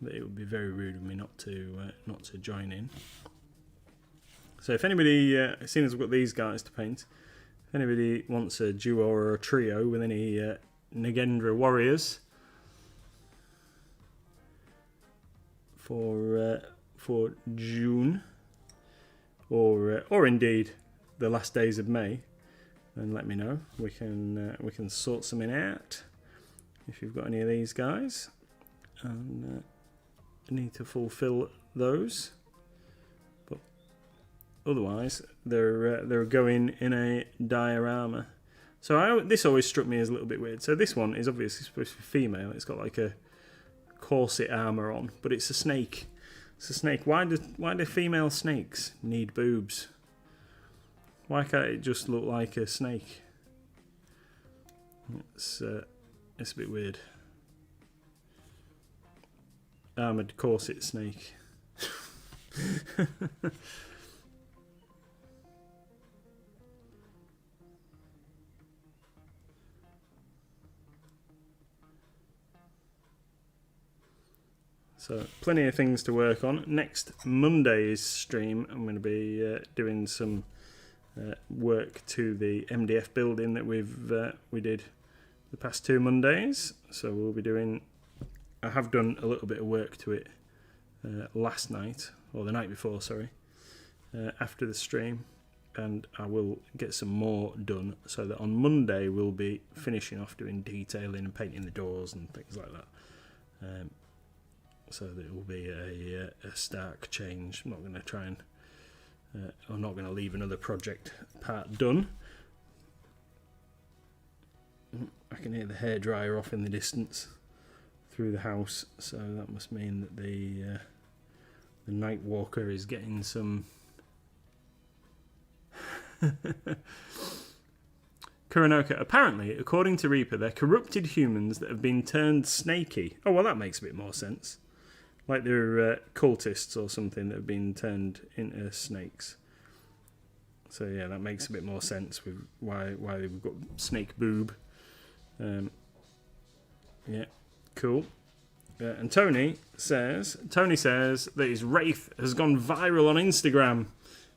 that it would be very rude of me not to join in. So if anybody, as soon as I've got these guys to paint, if anybody wants a duo or a trio with any Nagendra warriors for June, or indeed the last days of May, then let me know. We can sort something out if you've got any of these guys and need to fulfill those. But otherwise, they're going in a diorama. So this always struck me as a little bit weird. So this one is obviously supposed to be female. It's got like a corset armor on, but it's a snake. It's a snake. Why do female snakes need boobs? Why can't it just look like a snake? It's a bit weird. Armoured corset snake. So plenty of things to work on. Next Monday's stream, I'm going to be doing some work to the MDF building that we did the past 2 Mondays. So we'll be doing. I have done a little bit of work to it last night, or the night before, sorry, after the stream, and I will get some more done so that on Monday we'll be finishing off doing detailing and painting the doors and things like that. So that it will be a stark change. I'm not going to try and I'm not going to leave another project part done. I can hear the hairdryer off in the distance through the house, so that must mean that the NightWalker is getting some. Kuranoka, apparently, according to Reaper, they're corrupted humans that have been turned snaky. Oh, well, that makes a bit more sense. Like they're cultists or something that have been turned into snakes. So yeah, that makes a bit more sense with why we've got snake boob. Yeah, cool. And Tony says that his Wraith has gone viral on Instagram.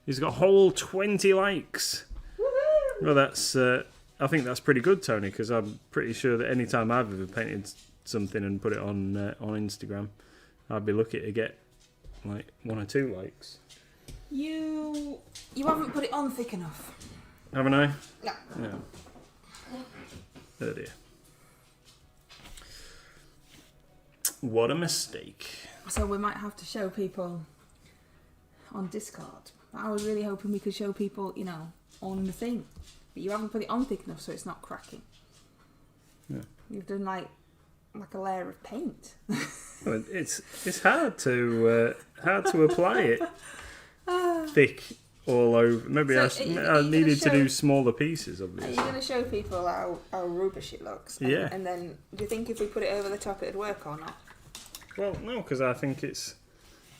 He's got a whole 20 likes. Woo-hoo! Well, that's I think that's pretty good, Tony, because I'm pretty sure that any time I've ever painted something and put it on Instagram, I'd be lucky to get like 1 or 2 likes. You haven't put it on thick enough. Haven't I? No. Yeah. Oh dear. What a mistake. So we might have to show people on Discord. I was really hoping we could show people, on the thing. But you haven't put it on thick enough so it's not cracking. Yeah. You've done like a layer of paint. Well, it's hard to apply it thick all over. Maybe So, I are you needed to gonna do show- smaller pieces, Are you obviously. going to show people how rubbish it looks? And, Yeah. And then, do you think if we put it over the top, it'd work or not? Well, no, because I think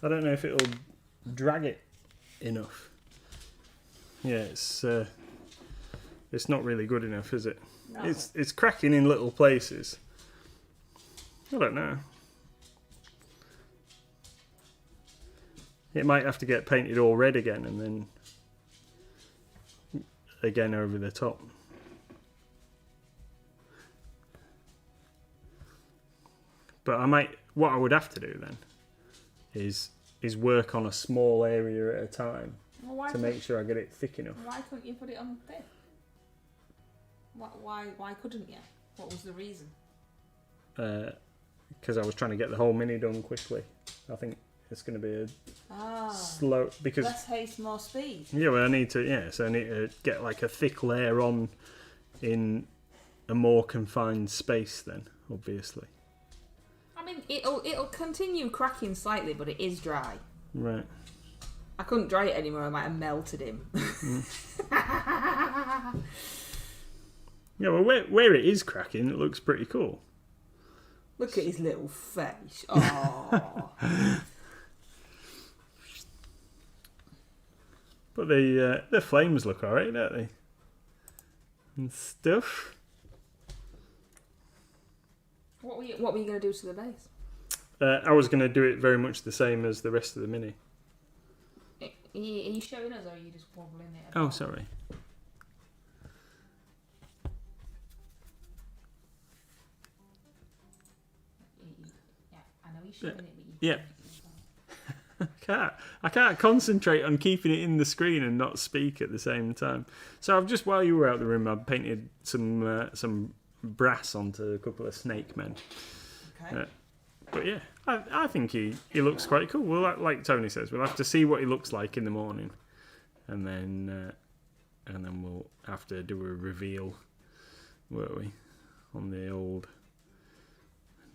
I don't know if it'll drag it enough. Yeah, it's not really good enough, is it? No. It's cracking in little places. I don't know. It might have to get painted all red again and then again over the top. But what I would have to do then is work on a small area at a time Well, why to make sure I get it thick enough. Why couldn't you put it on thick? Why couldn't you? What was the reason? Because I was trying to get the whole mini done quickly. I think it's going to be a slow because Less haste, more speed. yeah, well, I need to get like a thick layer on in a more confined space. Then obviously, I mean, it'll continue cracking slightly, but it is dry. right? I couldn't dry it anymore. I might have melted him. Yeah, well, where it is cracking, it looks pretty cool. Look at his little face. Oh. But the flames look alright, don't they? And stuff. What were you going to do to the base? I was going to do it very much the same as the rest of the mini. Are you showing us, or are you just wobbling it? Oh, sorry. Yeah, I know you're showing it, but you. Yeah. I can't concentrate on keeping it in the screen and not speak at the same time. So I've just, while you were out of the room, I've painted some brass onto a couple of snake men. Okay. But yeah, I think he looks quite cool. Well, like Tony says, we'll have to see what he looks like in the morning, and then we'll have to do a reveal, won't we, on the old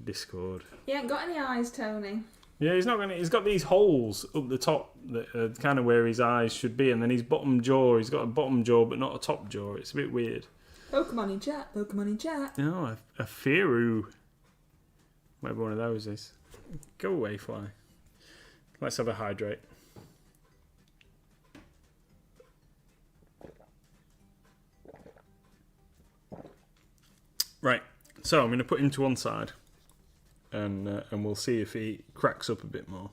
Discord. You ain't got any eyes, Tony. Yeah, he's not gonna. He's got these holes up the top that are kind of where his eyes should be, and then his bottom jaw. He's got a bottom jaw, but not a top jaw. It's a bit weird. Pokemon in chat. Pokemon in chat. No, a Firu. Whatever one of those is. Go away, fly. Let's have a hydrate. Right. So I'm going to put him to one side, and we'll see if he cracks up a bit more.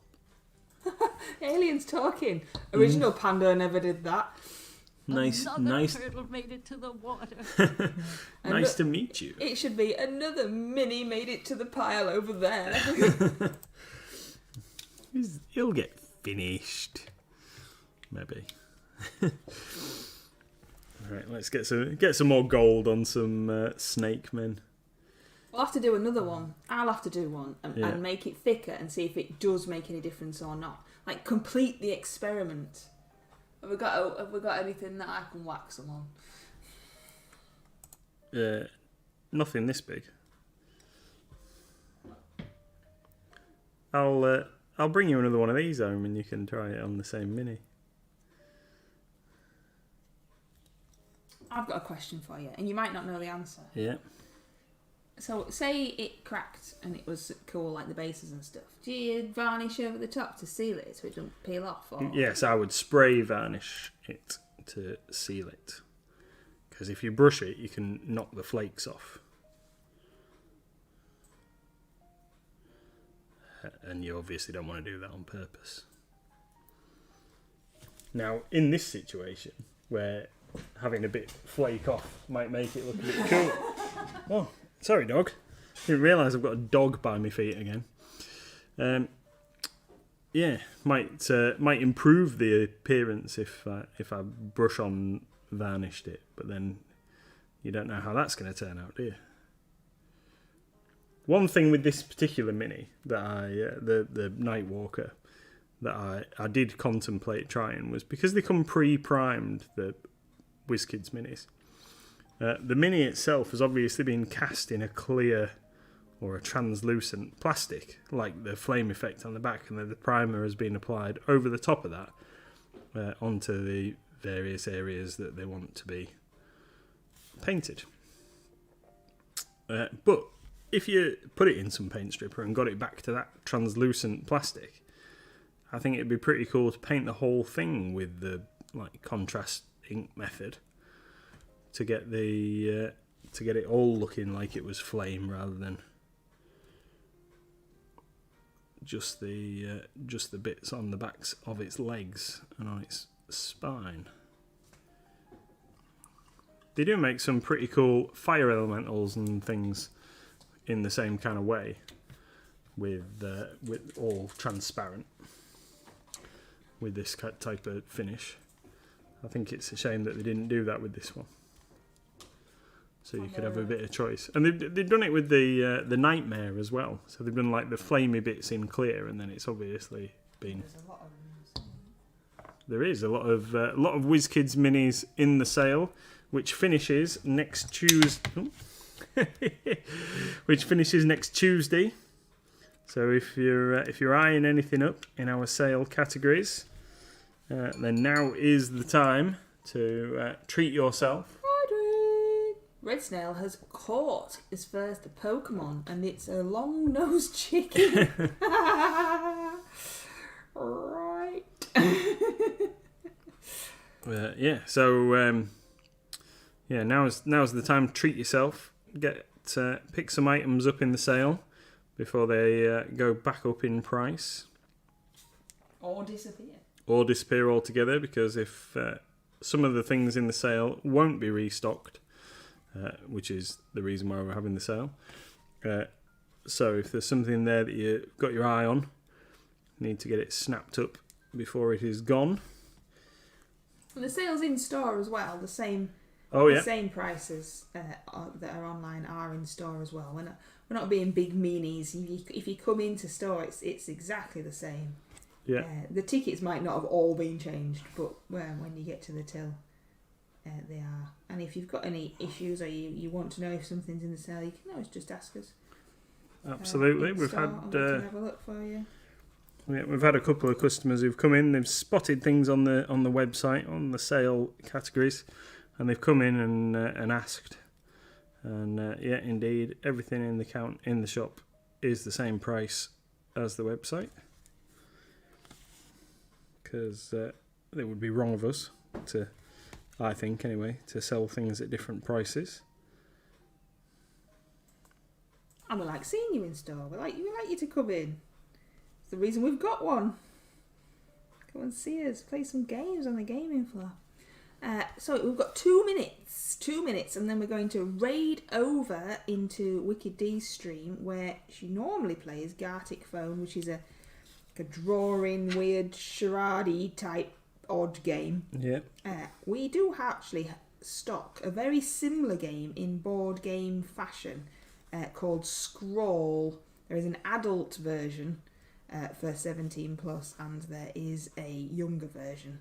Aliens talking. Original Panda never did that. Nice, Another nice, turtle made it to the water. nice to meet you. It should be another mini made it to the pile over there. He'll get finished, maybe. Right, let's get some more gold on some snake men. We'll have to do another one. I'll have to do one Yeah. and make it thicker and see if it does make any difference or not. Like, complete the experiment. Have we got anything that I can wax them on? Nothing this big. I'll bring you another one of these home and you can try it on the same mini. I've got a question for you, and you might not know the answer. Yeah. So, say it cracked and it was cool, like the bases and stuff. Do you varnish over the top to seal it so it doesn't peel off? Or? Yes, I would spray varnish it to seal it. Because if you brush it, you can knock the flakes off. And you obviously don't want to do that on purpose. Now, in this situation, where having a bit flake off might make it look a bit cool. Oh, sorry, dog. Didn't realise I've got a dog by my feet again. Yeah, might improve the appearance if I brush on varnished it, but then you don't know how that's going to turn out, do you? One thing with this particular mini that the NightWalker that I did contemplate trying was because they come pre-primed, the WizKids minis. The mini itself has obviously been cast in a clear or a translucent plastic, like the flame effect on the back, and then the primer has been applied over the top of that. onto the various areas that they want to be painted. But if you put it in some paint stripper and got it back to that translucent plastic, I think it'd be pretty cool to paint the whole thing with the contrast ink method to get it all looking like it was flame rather than just the bits on the backs of its legs and on its spine. They do make some pretty cool fire elementals and things in the same kind of way, with all transparent, with this type of finish. I think it's a shame that they didn't do that with this one. So you could have a bit of choice. And they've done it with the Nightmare as well. So they've done like the flamey bits in clear, and then it's obviously been... There's a lot of them. There is a lot of WizKids minis in the sale, which finishes next Tuesday. So if you're eyeing anything up in our sale categories, then now is the time to treat yourself. Red Snail has caught his first Pokemon, and it's a long-nosed chicken. Right. Now's the time to treat yourself. Pick some items up in the sale before they go back up in price. Or disappear. Or disappear altogether, because if some of the things in the sale won't be restocked, which is the reason why we're having the sale. So if there's something there that you've got your eye on, you need to get it snapped up before it is gone. And the sale's in store as well. The same prices that are online are in store as well. We're not being big meanies. If you come into store, it's exactly the same. Yeah. The tickets might not have all been changed, but when you get to the till, they are. And if you've got any issues or you want to know if something's in the sale, you can always just ask us. Absolutely. We can have a look for you. We've had a couple of customers who've come in. They've spotted things on the website on the sale categories, and they've come in and asked. And indeed, everything in the shop is the same price as the website, because it would be wrong of us to, I think anyway, to sell things at different prices. And we like seeing you in store. We like you to come in. It's the reason we've got one. Come and see us. Play some games on the gaming floor. So we've got 2 minutes, and then we're going to raid over into Wicked D's stream, where she normally plays Gartic Phone, which is a drawing, weird, charade type odd game. Yeah. We do actually stock a very similar game in board game fashion called Scroll. There is an adult version for 17 plus, and there is a younger version.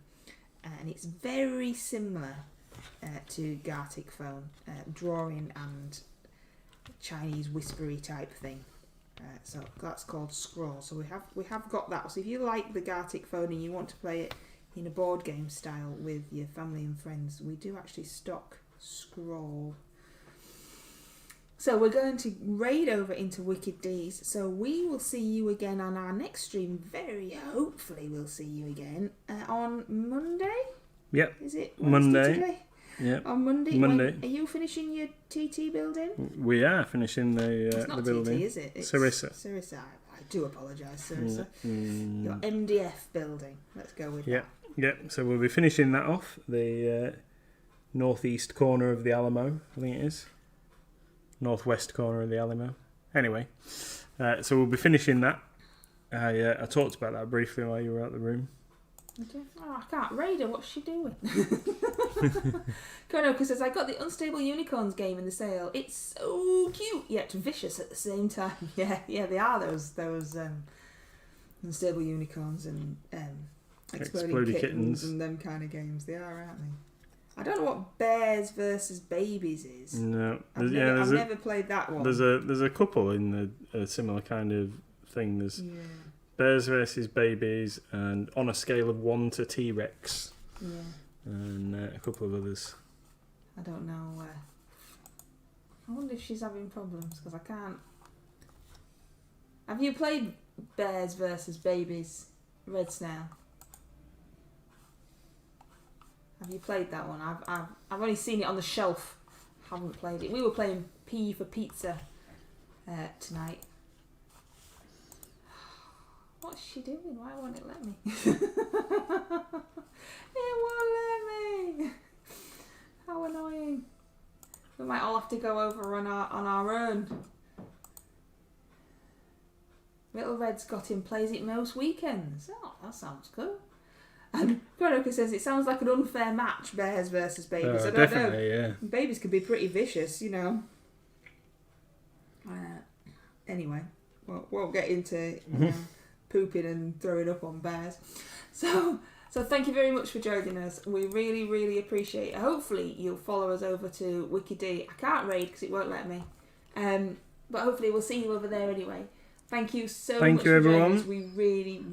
And it's very similar to Gartic Phone, drawing and Chinese whispery type thing. So that's called Scroll. So we have got that. So if you like the Gartic Phone and you want to play it in a board game style with your family and friends, we do actually stock Scroll. So we're going to raid over into Wicked D's. So we will see you again on our next stream. Very hopefully we'll see you again on Monday. Yep. Is it Monday? Wednesday today? Yeah. On Monday. Monday. Are you finishing your TT building? We are finishing It's not the building. TT, is it? It's Sarissa. Sarissa. I do apologise, Sarissa. Mm. Your MDF building. Let's go with that. Yeah. So we'll be finishing that off. The northeast corner of the Alamo, I think it is. Northwest corner of the Alamo. Anyway, so we'll be finishing that. I talked about that briefly while you were out the room. Okay. Oh, I can't raid her. What's she doing? Go no, because I got the Unstable Unicorns game in the sale. It's so cute yet vicious at the same time. Yeah, they are those Unstable Unicorns and Exploding Kittens and them kind of games. They are, aren't they? I don't know what Bears versus Babies is. No, I've never played that one. There's a couple in a similar kind of thing. There's Bears versus Babies, and On a Scale of 1 to T-Rex, Yeah. and a couple of others. I don't know. I wonder if she's having problems because I can't. Have you played Bears versus Babies, Red Snail? Have you played that one? I've only seen it on the shelf. Haven't played it. We were playing P for Pizza tonight. What's she doing? Why won't it let me? It won't let me. How annoying. We might all have to go over on our own. Little Red's got him, plays it most weekends. Oh, that sounds cool. And Veronica says it sounds like an unfair match, Bears versus Babies. I don't Definitely, know. yeah. Babies can be pretty vicious, you know. Anyway, won't get into pooping and throwing up on bears. So thank you very much for joining us. We really, really appreciate it. Hopefully you'll follow us over to WikiD. I can't raid because it won't let me. But hopefully we'll see you over there anyway. Thank you so much Thank you, for joining everyone. us. We really,